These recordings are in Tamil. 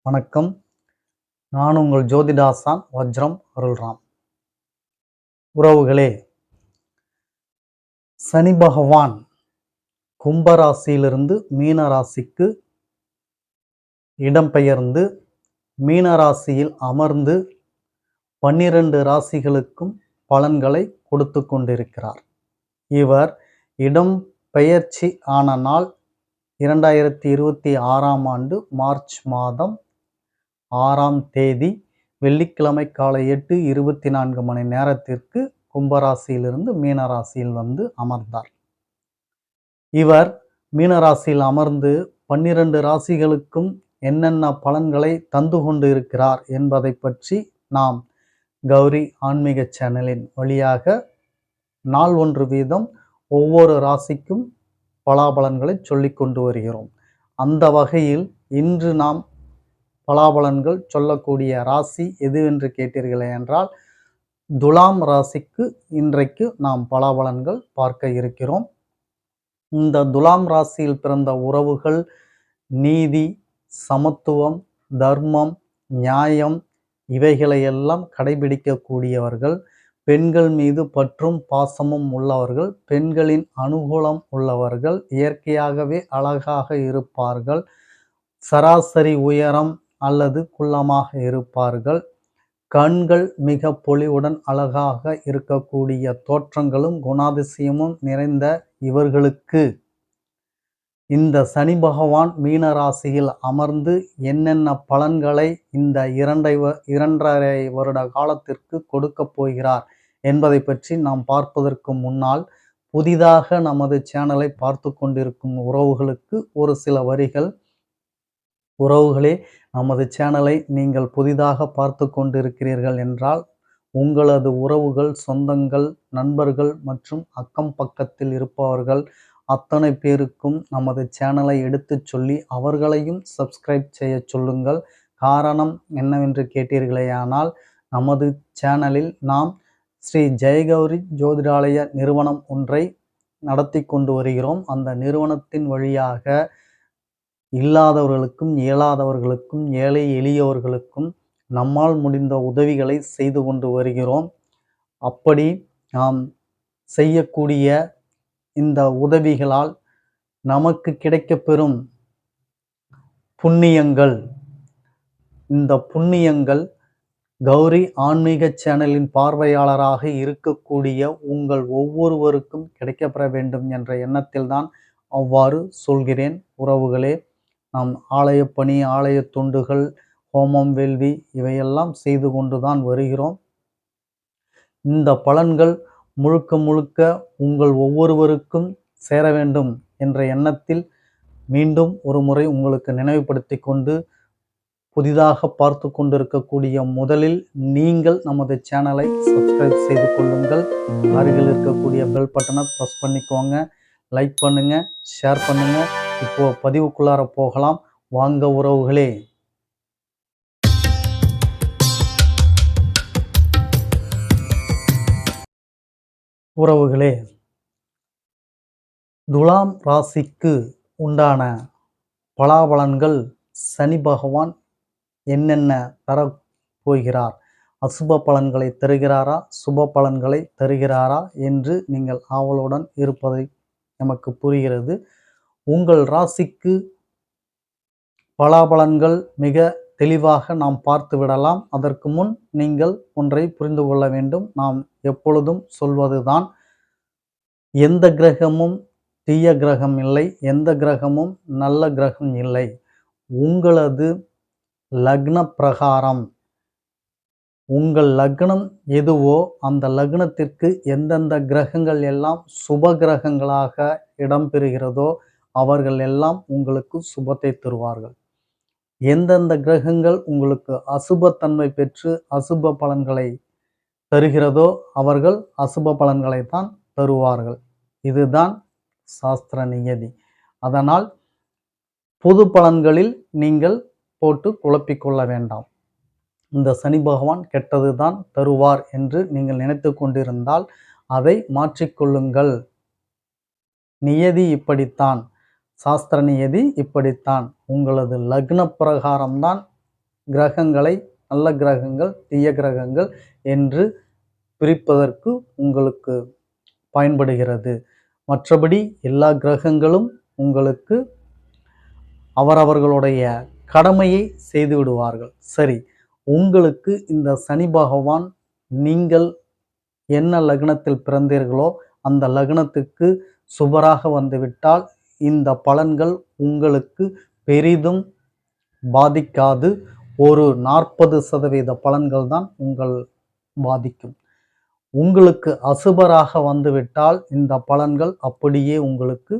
வணக்கம். நான் உங்கள் ஜோதிடாசான் வஜ்ரம் அருள்ராம். உறவுகளே, சனி பகவான் கும்பராசியிலிருந்து மீன ராசிக்கு இடம்பெயர்ந்து மீனராசியில் அமர்ந்து 12 ராசிகளுக்கும் பலன்களை கொடுத்து கொண்டிருக்கிறார். இவர் இடம்பெயர்ச்சி ஆன நாள் 2026ஆம் ஆண்டு மார்ச் மாதம் 6ஆம் தேதி வெள்ளிக்கிழமை காலை 8:24 மணி நேரத்திற்கு கும்பராசியிலிருந்து மீனராசியில் வந்து அமர்ந்தார். இவர் மீனராசியில் அமர்ந்து 12 ராசிகளுக்கும் என்னென்ன பலன்களை தந்து கொண்டு இருக்கிறார் என்பதை பற்றி நாம் கௌரி ஆன்மீக சேனலின் வழியாக நாள் ஒன்று வீதம் ஒவ்வொரு ராசிக்கும் பலாபலன்களை சொல்லிக் கொண்டு வருகிறோம். அந்த வகையில் இன்று நாம் பலாபலன்கள் சொல்லக்கூடிய ராசி எது என்று கேட்டீர்களே என்றால் துலாம் ராசிக்கு இன்றைக்கு நாம் பலாபலன்கள் பார்க்க இருக்கிறோம். இந்த துலாம் ராசியில் பிறந்த உறவுகள் நீதி, சமத்துவம், தர்மம், நியாயம் இவைகளையெல்லாம் கடைபிடிக்கக்கூடியவர்கள், பெண்கள் மீது பற்றும் பாசமும் உள்ளவர்கள், பெண்களின் அனுகூலம் உள்ளவர்கள், இயற்கையாகவே அழகாக இருப்பார்கள், சராசரி உயரம் அல்லது குள்ளமாக இருப்பார்கள், கண்கள் மிக பொலிவுடன் அழகாக இருக்கக்கூடிய தோற்றங்களும் குணாதிசயமும் நிறைந்த இவர்களுக்கு இந்த சனி பகவான் மீனராசியில் அமர்ந்து என்னென்ன பலன்களை இந்த 2.5 வருட காலத்திற்கு கொடுக்கப் போகிறார் என்பதை பற்றி நாம் பார்ப்பதற்கு முன்னால் புதிதாக நமது சேனலை பார்த்து கொண்டிருக்கும் உறவுகளுக்கு ஒரு சில வரிகள். உறவுகளே, நமது சேனலை நீங்கள் புதிதாக பார்த்து கொண்டிருக்கிறீர்கள் என்றால் உங்களது உறவுகள், சொந்தங்கள், நண்பர்கள் மற்றும் அக்கம் பக்கத்தில் இருப்பவர்கள் அத்தனை பேருக்கும் நமது சேனலை எடுத்துச் சொல்லி அவர்களையும் சப்ஸ்கிரைப் செய்ய சொல்லுங்கள். காரணம் என்னவென்று கேட்டீர்களேயானால், நமது சேனலில் நாம் ஸ்ரீ ஜெயகௌரி ஜோதிடாலய நிறுவனம் ஒன்றை நடத்தி கொண்டு வருகிறோம். அந்த நிறுவனத்தின் வழியாக இல்லாதவர்களுக்கும் இயலாதவர்களுக்கும் ஏழை எளியவர்களுக்கும் நம்மால் முடிந்த உதவிகளை செய்து கொண்டு வருகிறோம். அப்படி நாம் செய்யக்கூடிய இந்த உதவிகளால் நமக்கு கிடைக்கப்பெறும் புண்ணியங்கள், இந்த புண்ணியங்கள் கௌரி ஆன்மீக சேனலின் பார்வையாளராக இருக்கக்கூடிய உங்கள் ஒவ்வொருவருக்கும் கிடைக்கப்பெற வேண்டும் என்ற எண்ணத்தில்தான் அவ்வாறு சொல்கிறேன். உறவுகளே, நாம் ஆலய பணி, ஆலய தொண்டுகள், ஹோமம், வேள்வி இவையெல்லாம் செய்து கொண்டுதான் வருகிறோம். இந்த பலன்கள் முழுக்க முழுக்க உங்கள் ஒவ்வொருவருக்கும் சேர வேண்டும் என்ற எண்ணத்தில் மீண்டும் ஒரு முறை உங்களுக்கு நினைவுபடுத்தி கொண்டு, புதிதாக பார்த்து கொண்டிருக்கக்கூடிய முதலில் நீங்கள் நமது சேனலை சப்ஸ்கிரைப் செய்து கொள்ளுங்கள். அருகில் இருக்கக்கூடிய பெல் பட்டனை ப்ரெஸ் பண்ணிக்கோங்க. லைக் பண்ணுங்க, ஷேர் பண்ணுங்க. இப்போ பதிவுக்குள்ளார போகலாம் வாங்க உறவுகளே. உறவுகளே, துலாம் ராசிக்கு உண்டான பலாபலன்கள் சனி பகவான் என்னென்ன தரப்போகிறார், அசுப பலன்களை தருகிறாரா, சுப பலன்களை தருகிறாரா என்று நீங்கள் ஆவலுடன் இருப்பதை நமக்கு புரிகிறது. உங்கள் ராசிக்கு பலாபலன்கள் மிக தெளிவாக நாம் பார்த்து விடலாம். அதற்கு முன் நீங்கள் ஒன்றை புரிந்து கொள்ள வேண்டும். நாம் எப்பொழுதும் சொல்வதுதான், எந்த கிரகமும் தீய கிரகம் இல்லை, எந்த கிரகமும் நல்ல கிரகம் இல்லை. உங்களது லக்ன பிரகாரம் உங்கள் லக்னம் எதுவோ அந்த லக்னத்திற்கு எந்தெந்த கிரகங்கள் எல்லாம் சுப கிரகங்களாக இடம்பெறுகிறதோ அவர்கள் எல்லாம் உங்களுக்கு சுபத்தை தருவார்கள். எந்தெந்த கிரகங்கள் உங்களுக்கு அசுபத்தன்மை பெற்று அசுப பலன்களை தருகிறதோ அவர்கள் அசுப பலன்களை தான் தருவார்கள். இதுதான் சாஸ்திர நியதி. அதனால் பொது பலன்களில் நீங்கள் போட்டு குழப்பிக்கொள்ள வேண்டாம். இந்த சனி பகவான் கெட்டது தான் தருவார் என்று நீங்கள் நினைத்து கொண்டிருந்தால் அதை மாற்றிக்கொள்ளுங்கள். நியதி இப்படித்தான், சாஸ்திர நியதி இப்படித்தான். உங்களது லக்ன பிரகாரம்தான் கிரகங்களை நல்ல கிரகங்கள், தீய கிரகங்கள் என்று பிரிப்பதற்கு உங்களுக்கு பயன்படுகிறது. மற்றபடி எல்லா கிரகங்களும் உங்களுக்கு அவரவர்களுடைய கடமையை செய்து விடுவார்கள். சரி, உங்களுக்கு இந்த சனி பகவான் நீங்கள் என்ன லக்னத்தில் பிறந்தீர்களோ அந்த லக்னத்துக்கு சுபராக வந்துவிட்டால் இந்த பலன்கள் உங்களுக்கு பெரிதும் பாதிக்காது. ஒரு 40% பலன்கள் தான் உங்கள் பாதிக்கும். உங்களுக்கு அசுபராக வந்துவிட்டால் இந்த பலன்கள் அப்படியே உங்களுக்கு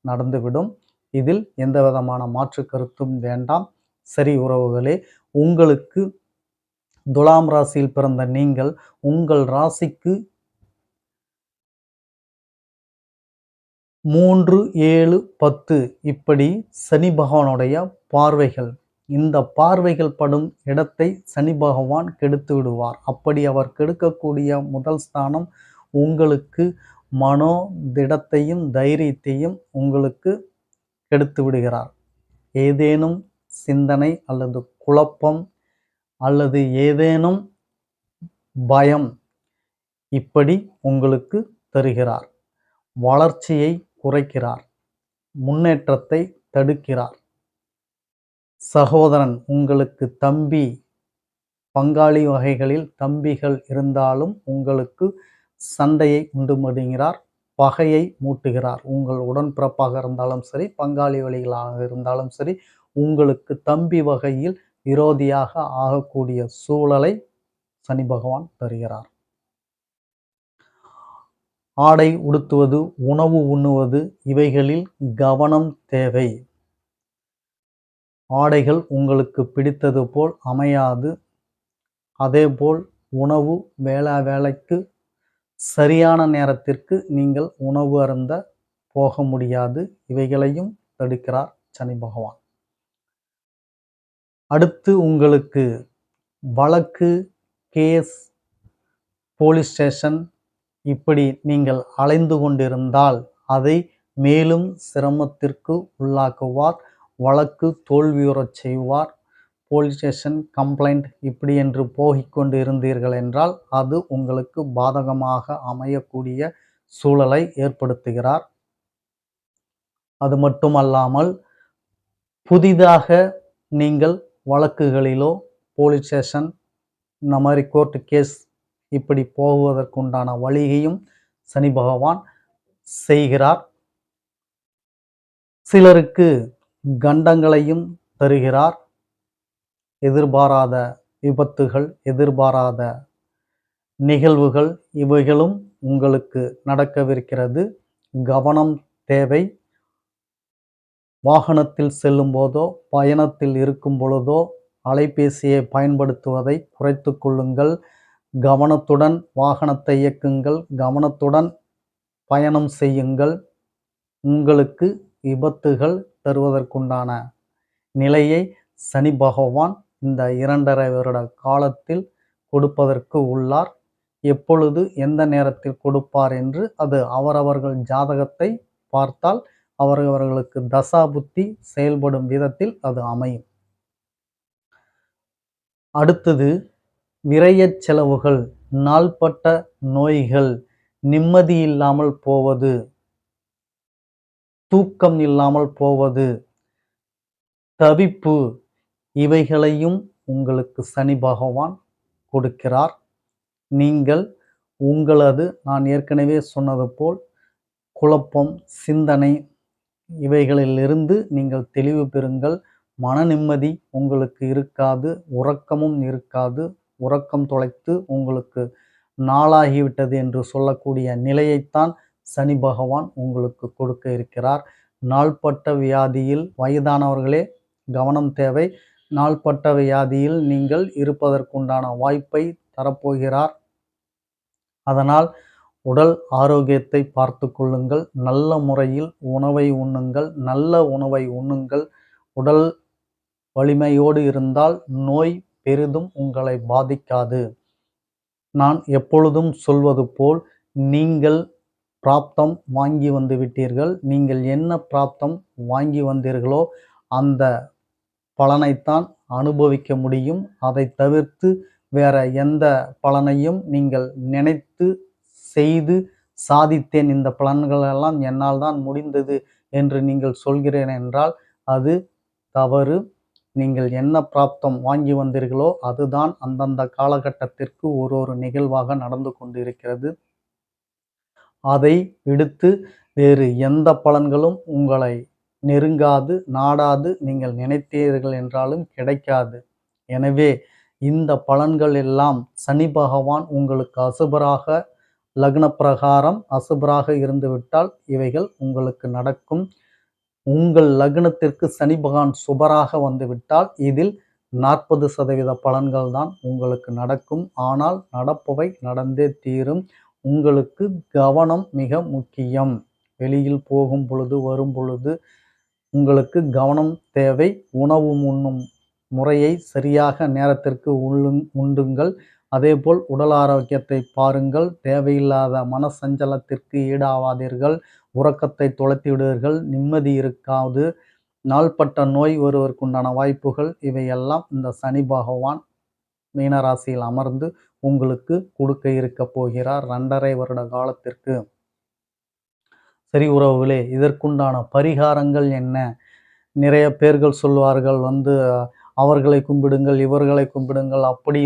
நடந்துவிடும். இதில் எந்த விதமான மாற்று கருத்தும் வேண்டாம். சரி உறவுகளே, உங்களுக்கு துலாம் ராசியில் பிறந்த நீங்கள் உங்கள் ராசிக்கு 3, 7, 10 இப்படி சனி பகவானுடைய பார்வைகள், இந்த பார்வைகள் படும் இடத்தை சனி பகவான் கெடுத்து விடுவார். அப்படி அவர் கெடுக்கக்கூடிய முதல் ஸ்தானம் உங்களுக்கு மனோ திடத்தையும் தைரியத்தையும் உங்களுக்கு கெடுத்து விடுகிறார். ஏதேனும் சிந்தனை அல்லது குழப்பம் அல்லது ஏதேனும் பயம் இப்படி உங்களுக்கு தருகிறார். வளர்ச்சியை குறைக்கிறார். முன்னேற்றத்தை தடுக்கிறார். சகோதரன் உங்களுக்கு தம்பி, பங்காளி வகைகளில் தம்பிகள் இருந்தாலும் உங்களுக்கு சண்டையை உண்டு பண்ணுகிறார், பகையை மூட்டுகிறார். உங்கள் உடன்பிறப்பாக இருந்தாலும் சரி, பங்காளி வழிகளாக இருந்தாலும் சரி, உங்களுக்கு தம்பி வகையில் விரோதியாக ஆகக்கூடிய சூழலை சனி பகவான் தருகிறார். ஆடை உடுத்துவது, உணவு உண்ணுவது இவைகளில் கவனம் தேவை. ஆடைகள் உங்களுக்கு பிடித்தது போல் அமையாது. அதேபோல் உணவு வேளைக்கு சரியான நேரத்திற்கு நீங்கள் உணவு அருந்த போக முடியாது. இவைகளையும் தடுக்கிறார் சனி பகவான். அடுத்து உங்களுக்கு வழக்கு, கேஸ், போலீஸ் ஸ்டேஷன் இப்படி நீங்கள் அலைந்து கொண்டிருந்தால் அதை மேலும் சிரமத்திற்கு உள்ளாக்குவார். வழக்கு தோல்வியுறச் செய்வார். போலீஸ் ஸ்டேஷன் கம்ப்ளைண்ட் இப்படி என்று போகிக்கொண்டு இருந்தீர்கள் என்றால் அது உங்களுக்கு பாதகமாக அமையக்கூடிய சூழலை ஏற்படுத்துகிறார். அது மட்டுமல்லாமல் புதிதாக நீங்கள் வழக்குகளிலோ போலீஸ் ஸ்டேஷன் இந்த மாதிரி கோர்ட்டு கேஸ் இப்படி போவதற்குண்டான வழியையும் சனி பகவான் செய்கிறார். சிலருக்கு கண்டங்களையும் தருகிறார். எதிர்பாராத விபத்துகள், எதிர்பாராத நிகழ்வுகள் இவைகளும் உங்களுக்கு நடக்கவிருக்கிறது. கவனம் தேவை. வாகனத்தில் செல்லும் போதோ, பயணத்தில் இருக்கும் பொழுதோ அலைபேசியை பயன்படுத்துவதை குறைத்து கொள்ளுங்கள். கவனத்துடன் வாகனத்தை இயக்குங்கள். கவனத்துடன் பயணம் செய்யுங்கள். உங்களுக்கு விபத்துகள் தருவதற்குண்டான நிலையை சனி பகவான் இந்த 2.5 வருட காலத்தில் கொடுப்பதற்கு உள்ளார். எப்பொழுது எந்த நேரத்தில் கொடுப்பார் என்று அது அவரவர்கள் ஜாதகத்தை பார்த்தால் அவரவர்களுக்கு தசா புத்தி செயல்படும் விதத்தில் அது அமையும். அடுத்தது விரயச் செலவுகள், நாள்பட்ட நோய்கள், நிம்மதி இல்லாமல் போவது, தூக்கம் இல்லாமல் போவது, தவிப்பு இவைகளையும் உங்களுக்கு சனி பகவான் கொடுக்கிறார். நீங்கள் உங்களது நான் ஏற்கனவே சொன்னது போல் குழப்பம், சிந்தனை இவைகளிலிருந்து நீங்கள் தெளிவு பெறுங்கள். மன நிம்மதி உங்களுக்கு இருக்காது. உறக்கமும் இருக்காது. உறக்கம் தொலைத்து உங்களுக்கு நாளாகிவிட்டது என்று சொல்லக்கூடிய நிலையைத்தான் சனி பகவான் உங்களுக்கு கொடுக்க இருக்கிறார். நாள்பட்ட வியாதியில் வயதானவர்களே கவனம் தேவை. நாள்பட்ட வியாதியில் நீங்கள் இருப்பதற்குண்டான வாய்ப்பை தரப்போகிறார். அதனால் உடல் ஆரோக்கியத்தை பார்த்து கொள்ளுங்கள். நல்ல முறையில் உணவை உண்ணுங்கள். நல்ல உணவை உண்ணுங்கள். உடல் வலிமையோடு இருந்தால் நோய் பெரிதும் உங்களை பாதிக்காது. நான் எப்பொழுதும் சொல்வது போல் நீங்கள் பிராப்தம் வாங்கி வந்து விட்டீர்கள். நீங்கள் என்ன பிராப்தம் வாங்கி வந்தீர்களோ அந்த பலனைத்தான் அனுபவிக்க முடியும். அதை தவிர்த்து வேற எந்த பலனையும் நீங்கள் நினைத்து செய்து சாதித்தேன், இந்த பலன்களெல்லாம் என்னால் தான் முடிந்தது என்று நீங்கள் சொல்கிறேன் என்றால் அது தவறு. நீங்கள் என்ன பிராப்தம் வாங்கி வந்தீர்களோ அதுதான் அந்தந்த காலகட்டத்திற்கு ஒரு நிகழ்வாக நடந்து கொண்டிருக்கிறது. அதை விடுத்து வேறு எந்த பலன்களும் உங்களை நெருங்காது, நாடாது. நீங்கள் நினைத்தீர்கள் என்றாலும் கிடைக்காது. எனவே இந்த பலன்கள் எல்லாம் சனி பகவான் உங்களுக்கு அசுபராக, லக்ன பிரகாரம் அசுபராக இருந்துவிட்டால் இவைகள் உங்களுக்கு நடக்கும். உங்கள் லக்னத்திற்கு சனி பகவான் சுபராக வந்துவிட்டால் இதில் 40% பலன்கள் தான் உங்களுக்கு நடக்கும். ஆனால் நடப்பவை நடந்தே தீரும். உங்களுக்கு கவனம் மிக முக்கியம். வெளியில் போகும் பொழுது, வரும் பொழுது உங்களுக்கு கவனம் தேவை. உணவு உண்ணும் முறையை சரியாக நேரத்திற்கு உண்டுங்கள். அதேபோல் உடல் ஆரோக்கியத்தை பாருங்கள். தேவையில்லாத மன சஞ்சலத்திற்கு ஈடாவாதீர்கள். உறக்கத்தை தொலைத்து விடுவீர்கள். நிம்மதி இருக்காது. நாள்பட்ட நோய் வருவதற்குண்டான வாய்ப்புகள் இவையெல்லாம் இந்த சனி பகவான் மீனராசியில் அமர்ந்து உங்களுக்கு கொடுக்க இருக்க போகிறார் 2.5 வருட காலத்திற்கு. சரி உறவுகளே, இதற்குண்டான பரிகாரங்கள் என்ன? நிறைய பேர்கள் சொல்வார்கள் அவர்களை கும்பிடுங்கள், இவர்களை கும்பிடுங்கள், அப்படி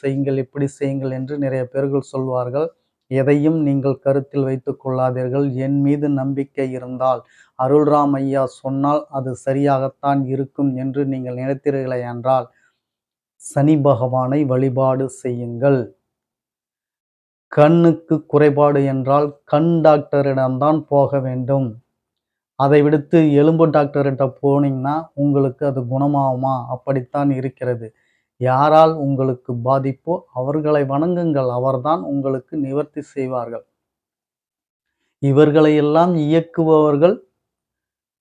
செய்யுங்கள், இப்படி செய்யுங்கள் என்று நிறைய பேர்கள் சொல்வார்கள். எதையும் நீங்கள் கருத்தில் வைத்துக் கொள்ளாதீர்கள். என் மீது நம்பிக்கை இருந்தால், அருள்ராம் ஐயா சொன்னால் அது சரியாகத்தான் இருக்கும் என்று நீங்கள் நினைத்தீர்களே என்றால் சனி பகவானை வழிபாடு செய்யுங்கள். கண்ணுக்கு குறைபாடு என்றால் கண் டாக்டரிடம்தான் போக வேண்டும். அதை விடுத்து எலும்பு டாக்டர்கிட்ட போனீங்கன்னா உங்களுக்கு அது குணமாகுமா? அப்படித்தான் இருக்கிறது. யாரால் உங்களுக்கு பாதிப்போ அவர்களை வணங்குங்கள். அவர்தான் உங்களுக்கு நிவர்த்தி செய்வார்கள். இவர்களையெல்லாம் இயக்குபவர்கள்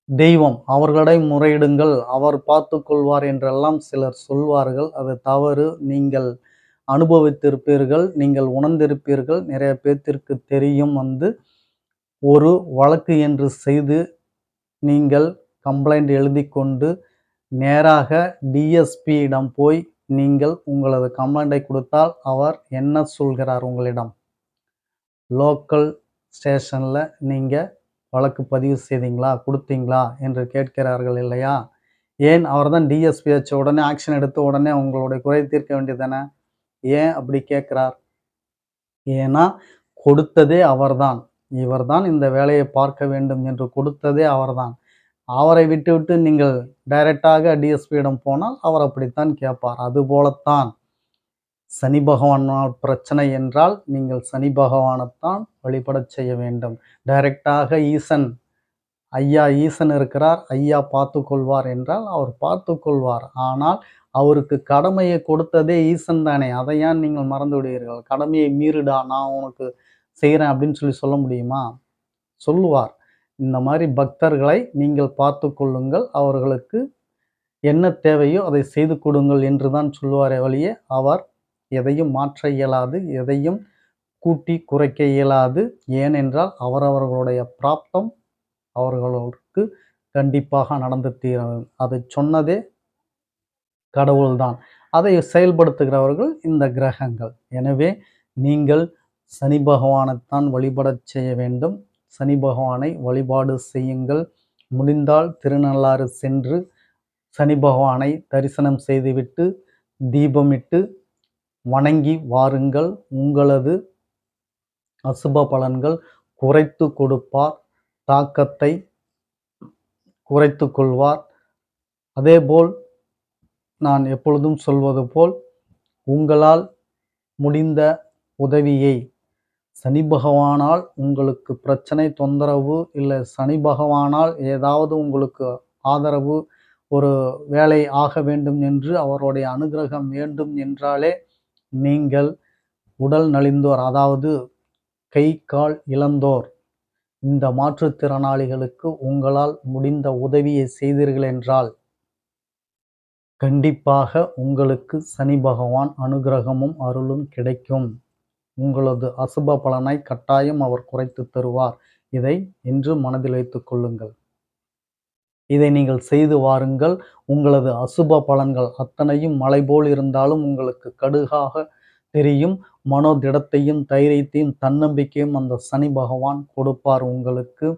தெய்வம். அவர்களிடம் முறையிடுங்கள், அவர் பார்த்துக் கொள்வார் என்றெல்லாம் சிலர் சொல்வார்கள். அது தவறு. நீங்கள் அனுபவித்திருப்பீர்கள், நீங்கள் உணர்ந்திருப்பீர்கள். நிறைய பேர்த்திற்கு தெரியும். ஒரு வழக்கு என்று செய்து நீங்கள் கம்ப்ளைண்ட் எழுதி கொண்டு நேராக டிஎஸ்பியிடம் போய் நீங்கள் உங்களது கம்ப்ளைண்டை கொடுத்தால் அவர் என்ன சொல்கிறார் உங்களிடம்? லோக்கல் ஸ்டேஷனில் நீங்கள் வழக்கு பதிவு செய்தீங்களா, கொடுத்தீங்களா என்று கேட்கிறார்கள் இல்லையா? ஏன் அவர் தான் டிஎஸ்பி வச்ச உடனே ஆக்ஷன் எடுத்து உடனே உங்களுடைய குறை தீர்க்க வேண்டியதானே? ஏன் அப்படி கேட்கிறார்? ஏன்னா கொடுத்ததே அவர்தான். இவர்தான் இந்த வேலையை பார்க்க வேண்டும் என்று கொடுத்ததே அவர்தான். அவரை விட்டுவிட்டு நீங்கள் டைரக்டாக டிஎஸ்பியிடம் போனால் அவர் அப்படித்தான் கேட்பார். அதுபோலத்தான் சனி பகவானால் பிரச்சனை என்றால் நீங்கள் சனி பகவானைத்தான் வழிபடச் செய்ய வேண்டும். டைரக்டாக ஐயா ஈசன் இருக்கிறார், ஐயா பார்த்து கொள்வார் என்றால் அவர் பார்த்து கொள்வார். ஆனால் அவருக்கு கடமையை கொடுத்ததே ஈசன் தானே. அதை ஏன் நீங்கள் மறந்து விடுவீர்கள்? கடமையை மீறுடா, நான் உனக்கு செய்கிறேன் அப்படின்னு சொல்ல முடியுமா? சொல்லுவார். இந்த மாதிரி பக்தர்களை நீங்கள் பார்த்து கொள்ளுங்கள், அவர்களுக்கு என்ன தேவையோ அதை செய்து கொடுங்கள் என்று தான் சொல்லுவாரே வழியே அவர் எதையும் மாற்ற இயலாது, எதையும் கூட்டி குறைக்க இயலாது. ஏனென்றால் அவரவர்களுடைய பிராப்தம் அவர்களுக்கு கண்டிப்பாக நடந்து தீர. அதை சொன்னதே கடவுள்தான். அதை செயல்படுத்துகிறவர்கள் இந்த கிரகங்கள். எனவே நீங்கள் சனி பகவானைத்தான் வழிபடச் செய்ய வேண்டும். சனி பகவானை வழிபாடு செய்யுங்கள். முடிந்தால் திருநள்ளாறு சென்று சனி பகவானை தரிசனம் செய்துவிட்டு தீபமிட்டு வணங்கி வாருங்கள். உங்களது அசுப பலன்கள் குறைத்து கொடுப்பார். தாக்கத்தை குறைத்து கொள்வார். அதேபோல் நான் எப்பொழுதும் சொல்வது போல் உங்களால் முடிந்த உதவியை சனி பகவானால் உங்களுக்கு பிரச்சனை, தொந்தரவு, இல்லை சனி பகவானால் ஏதாவது உங்களுக்கு ஆதரவு, ஒரு வேலை ஆக வேண்டும் என்று அவருடைய அனுகிரகம் வேண்டும் என்றாலே நீங்கள் உடல் நலிந்தோர், அதாவது கை கால் இழந்தோர், இந்த மாற்றுத்திறனாளிகளுக்கு உங்களால் முடிந்த உதவியை செய்தீர்கள் என்றால் கண்டிப்பாக உங்களுக்கு சனி பகவான் அனுகிரகமும் அருளும் கிடைக்கும். உங்களது அசுப பலனை கட்டாயம் அவர் குறைத்து தருவார். இதை என்று மனதில் வைத்துக் கொள்ளுங்கள். இதை நீங்கள் செய்து வாருங்கள். உங்களது அசுப பலன்கள் அத்தனையும் மலை போல் இருந்தாலும் உங்களுக்கு கடுகாக தெரியும். மனோதிடத்தையும், தைரியத்தையும், தன்னம்பிக்கையும் அந்த சனி பகவான் கொடுப்பார் உங்களுக்கு.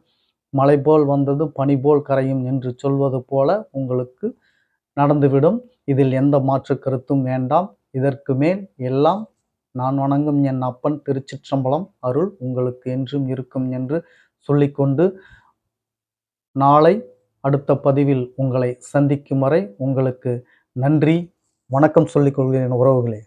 மலை போல் வந்தது பனி போல் கரையும் என்று சொல்வது போல உங்களுக்கு நடந்துவிடும். இதில் எந்த மாற்று கருத்தும் வேண்டாம். இதற்கு மேல் எல்லாம் நான் வணங்கும் என் அப்பன் திருச்சிற்றம்பலம் அருள் உங்களுக்கு என்றும் இருக்கும் என்று சொல்லிக்கொண்டு, நாளை அடுத்த பதிவில் உங்களை சந்திக்கும் வரை உங்களுக்கு நன்றி, வணக்கம் சொல்லிக் கொள்கிறேன் உறவுகளே.